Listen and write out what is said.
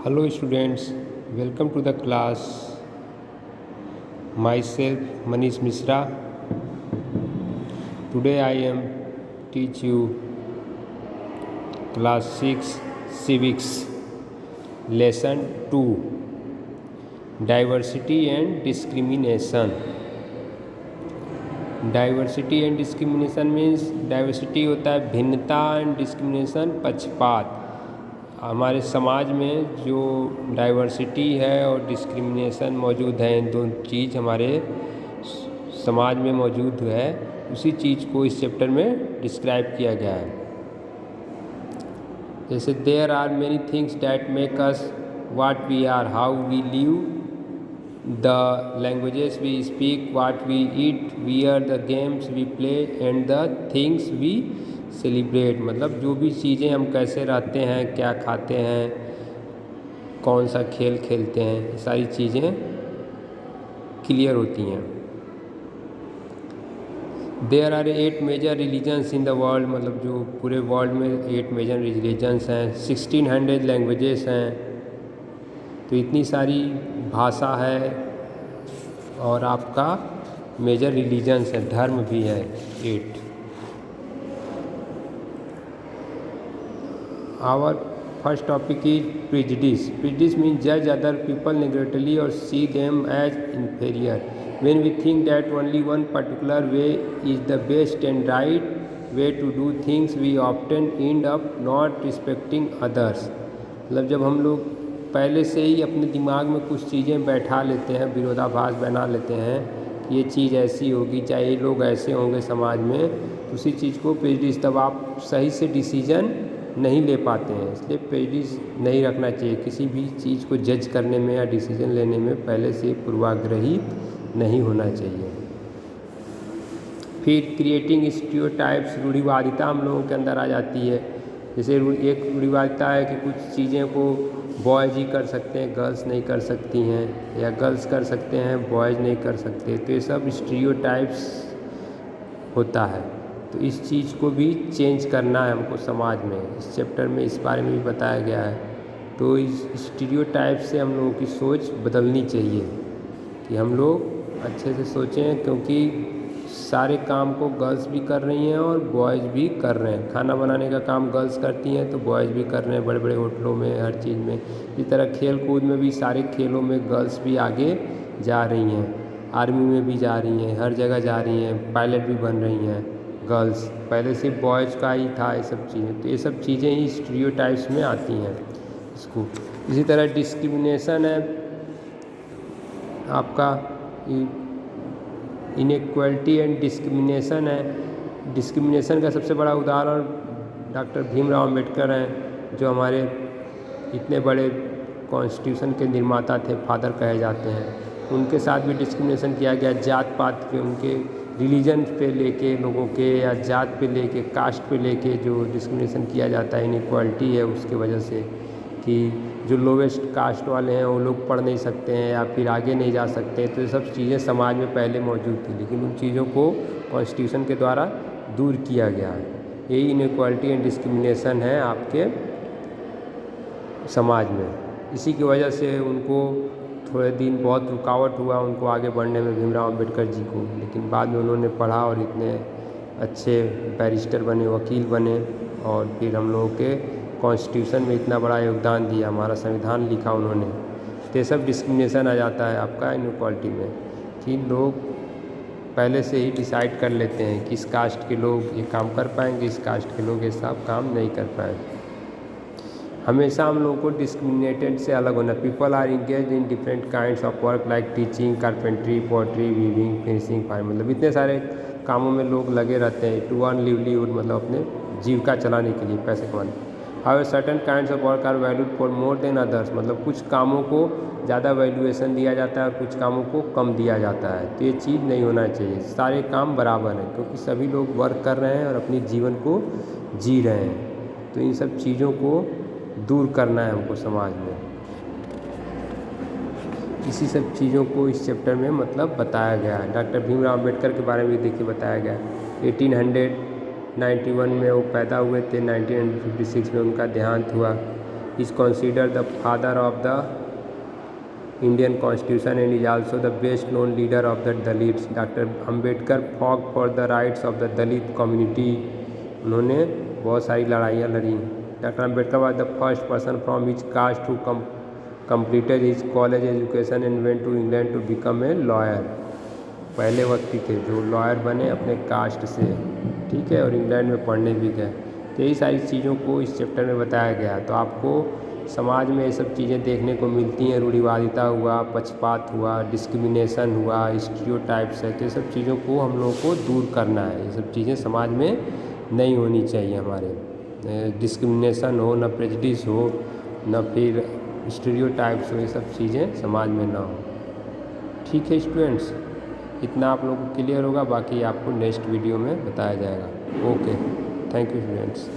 Hello students, welcome to the class. Myself Manish Mishra. Today I am teach you class 6 civics lesson 2 diversity and discrimination. Diversity and discrimination means diversity होता है भिन्नता and discrimination पक्षपात। हमारे समाज में जो diversity है और डिस्क्रिमिनेशन मौजूद है, इन दोनों चीज़ हमारे समाज में मौजूद है, उसी चीज़ को इस चैप्टर में डिस्क्राइब किया गया है। जैसे there are many things that make us what we are, how we live, the languages we speak, what we eat, wear, the games we play and the things we celebrate. मतलब जो भी चीज़ें हम कैसे रहते हैं, क्या खाते हैं, कौन सा खेल खेलते हैं, ये सारी चीज़ें क्लियर होती हैं। There are 8 major religions in the world, मतलब जो पूरे वर्ल्ड में 8 मेजर रिलीजन्स हैं, 1600 लैंग्वेजेस हैं। तो इतनी सारी भाषा है और आपका मेजर रिलीजन्स है, धर्म भी है 8। Our first topic is prejudice. Prejudice means judge other people negatively or see them as inferior. When we think that only one particular way is the best and right way to do things, we often end up not respecting others. मतलब जब हम लोग पहले से ही अपने दिमाग में कुछ चीज़ें बैठा लेते हैं, विरोधाभास बना लेते हैं कि ये चीज़ ऐसी होगी, चाहे ये लोग ऐसे होंगे समाज में, तो उसी चीज़ को प्रेजुडिस, तब आप सही से डिसीजन नहीं ले पाते हैं। इसलिए प्रेजुडिस नहीं रखना चाहिए। किसी भी चीज़ को जज करने में या डिसीजन लेने में पहले से पूर्वाग्रही नहीं होना चाहिए। फिर क्रिएटिंग स्टीरियोटाइप्स, रूढ़िवादिता हम लोगों के अंदर आ जाती है। जैसे एक रूढ़िवादिता है कि कुछ चीज़ें को बॉयज़ ही कर सकते हैं, गर्ल्स नहीं कर सकती हैं, या गर्ल्स कर सकते हैं, बॉयज़ नहीं कर सकते। तो ये सब स्टीरियोटाइप्स होता है। तो इस चीज़ को भी चेंज करना है हमको समाज में। इस चैप्टर में इस बारे में भी बताया गया है। तो इस स्टीरियोटाइप से हम लोगों की सोच बदलनी चाहिए कि हम लोग अच्छे से सोचें, क्योंकि सारे काम को गर्ल्स भी कर रही हैं और बॉयज़ भी कर रहे हैं। खाना बनाने का काम गर्ल्स करती हैं तो बॉयज़ भी कर रहे हैं, बड़े बड़े होटलों में, हर चीज़ में। इस तरह खेल कूद में भी सारे खेलों में गर्ल्स भी आगे जा रही हैं, आर्मी में भी जा रही हैं, हर जगह जा रही हैं, पायलट भी बन रही हैं गर्ल्स। पहले से बॉयज़ का ही था ये सब चीज़ें। तो ये सब चीज़ें ही स्टीरियोटाइप्स में आती हैं इसको। इसी तरह डिस्क्रिमिनेशन है आपका, इनइक्वालिटी एंड डिस्क्रिमिनेशन है। डिस्क्रिमिनेशन का सबसे बड़ा उदाहरण डॉक्टर भीमराव अम्बेडकर हैं, जो हमारे इतने बड़े कॉन्स्टिट्यूशन के निर्माता थे, फादर कहे जाते हैं। उनके साथ भी डिस्क्रिमिनेशन किया गया, जात पात पे, उनके रिलीजन पे लेके लोगों के, या जात पे लेके, कास्ट पे लेके जो डिस्क्रिमिनेशन किया जाता है, इनइक्वालिटी है उसके वजह से, कि जो लोवेस्ट कास्ट वाले हैं वो लोग पढ़ नहीं सकते हैं या फिर आगे नहीं जा सकते। तो ये सब चीज़ें समाज में पहले मौजूद थी, लेकिन उन चीज़ों को कॉन्स्टिट्यूशन के द्वारा दूर किया गया है। यही इनइक्वालिटी एंड डिस्क्रिमिनेशन है आपके समाज में। इसी की वजह से उनको थोड़े दिन बहुत रुकावट हुआ उनको आगे बढ़ने में, भीमराव अम्बेडकर जी को, लेकिन बाद में उन्होंने पढ़ा और इतने अच्छे बैरिस्टर बने, वकील बने, और फिर हम लोगों के कॉन्स्टिट्यूशन में इतना बड़ा योगदान दिया, हमारा संविधान लिखा उन्होंने। तो ये सब डिस्क्रिमिनेशन आ जाता है आपका इनइक्वालिटी में, कि लोग पहले से ही डिसाइड कर लेते हैं कि इस कास्ट के लोग ये काम कर पाएंगे, इस कास्ट के लोग ये सब काम नहीं कर पाएंगे। हमेशा हम लोगों को डिस्क्रिमिनेटेड से अलग होना। People are engage in different kinds of work like teaching, carpentry, pottery, weaving, finishing, farming. मतलब इतने सारे कामों में लोग लगे रहते हैं टू अर्न लिवलीहुड, मतलब अपने जीविका चलाने के लिए, पैसे कमाने। How certain kinds of work are valued for more than others, मतलब कुछ कामों को ज़्यादा वैल्यूएशन दिया जाता है और कुछ कामों को कम दिया जाता है। तो ये चीज़ नहीं होना चाहिए, सारे काम बराबर हैं, क्योंकि सभी लोग वर्क कर रहे हैं और अपनी जीवन को जी रहे हैं। तो इन सब चीज़ों को दूर करना है हमको समाज में। इसी सब चीज़ों को इस चैप्टर में मतलब बताया गया है। डॉक्टर भीमराव अम्बेडकर के बारे में देखिए बताया गया है। 1891 में वो पैदा हुए थे, 1956 में उनका देहांत हुआ। Is considered the father of the Indian constitution and is also the best known leader of the Dalits. Doctor Ambedkar fought for the rights of the Dalit community, उन्होंने बहुत सारी लड़ाइयाँ लड़ी। Doctor Ambedkar was the first person from his caste to completed his college education and went to England to become a lawyer। पहले व्यक्ति थे जो lawyer बने अपने कास्ट से, ठीक है, और इंग्लैंड में पढ़ने भी गए। तो यही सारी चीज़ों को इस चैप्टर में बताया गया। तो आपको समाज में ये सब चीज़ें देखने को मिलती हैं, रूढ़िवादिता हुआ, पक्षपात हुआ, डिस्क्रिमिनेशन हुआ, स्टीरियोटाइप्स है, तो ये सब चीज़ों को हम लोगों को दूर करना है। ये सब चीज़ें समाज में नहीं होनी चाहिए हमारे। डिस्क्रिमिनेशन हो, ना प्रेजुडिस हो, ना फिर स्टीरियोटाइप्स हो, ये सब चीज़ें समाज में ना हो। ठीक है स्टूडेंट्स, इतना आप लोगों को क्लियर होगा, बाकी आपको नेक्स्ट वीडियो में बताया जाएगा। Okay, thank you students.